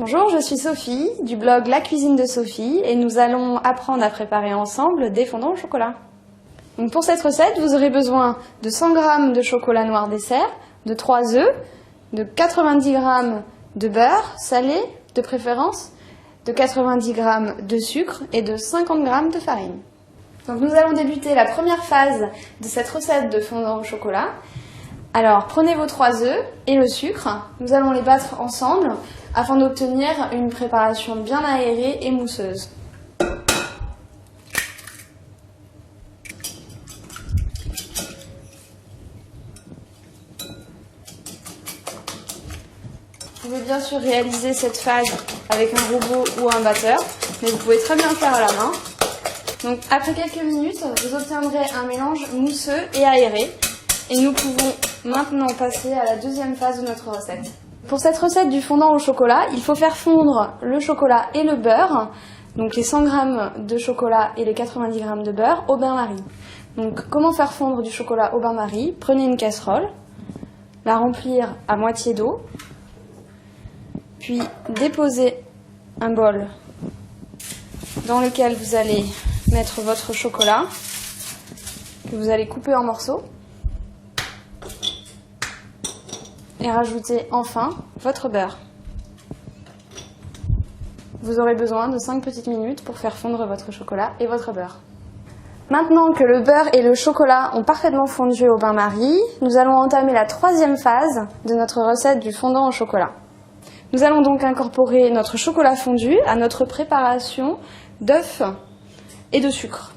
Bonjour, je suis Sophie du blog La Cuisine de Sophie et nous allons apprendre à préparer ensemble des fondants au chocolat. Donc pour cette recette, vous aurez besoin de 100 g de chocolat noir dessert, de 3 œufs, de 90 g de beurre salé de préférence, de 90 g de sucre et de 50 g de farine. Donc nous allons débuter la première phase de cette recette de fondant au chocolat. Alors prenez vos 3 œufs et le sucre, nous allons les battre ensemble afin d'obtenir une préparation bien aérée et mousseuse. Vous pouvez bien sûr réaliser cette phase avec un robot ou un batteur, mais vous pouvez très bien le faire à la main. Donc après quelques minutes, vous obtiendrez un mélange mousseux et aéré. Et nous pouvons maintenant passer à la deuxième phase de notre recette. Pour cette recette du fondant au chocolat, il faut faire fondre le chocolat et le beurre, donc les 100 g de chocolat et les 90 g de beurre au bain-marie. Donc comment faire fondre du chocolat au bain-marie? Prenez une casserole, la remplir à moitié d'eau, puis déposez un bol dans lequel vous allez mettre votre chocolat, que vous allez couper en morceaux. Et rajoutez enfin votre beurre. Vous aurez besoin de 5 petites minutes pour faire fondre votre chocolat et votre beurre. Maintenant que le beurre et le chocolat ont parfaitement fondu au bain-marie, nous allons entamer la troisième phase de notre recette du fondant au chocolat. Nous allons donc incorporer notre chocolat fondu à notre préparation d'œufs et de sucre.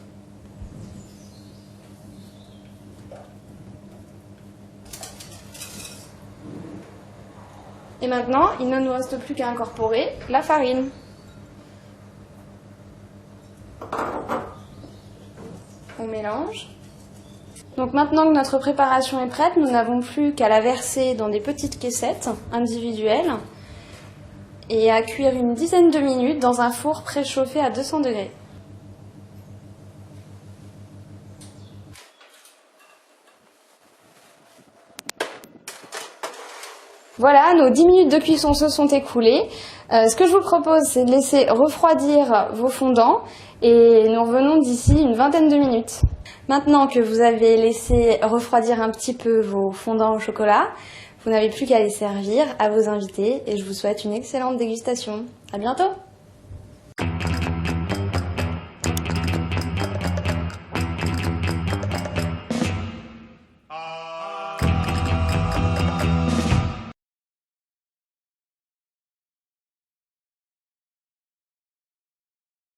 Et maintenant, il ne nous reste plus qu'à incorporer la farine. On mélange. Donc maintenant que notre préparation est prête, nous n'avons plus qu'à la verser dans des petites caissettes individuelles et à cuire une dizaine de minutes dans un four préchauffé à 200 degrés. Voilà, nos 10 minutes de cuisson se sont écoulées. Ce que je vous propose, c'est de laisser refroidir vos fondants et nous revenons d'ici une vingtaine de minutes. Maintenant que vous avez laissé refroidir un petit peu vos fondants au chocolat, vous n'avez plus qu'à les servir à vos invités et je vous souhaite une excellente dégustation. À bientôt!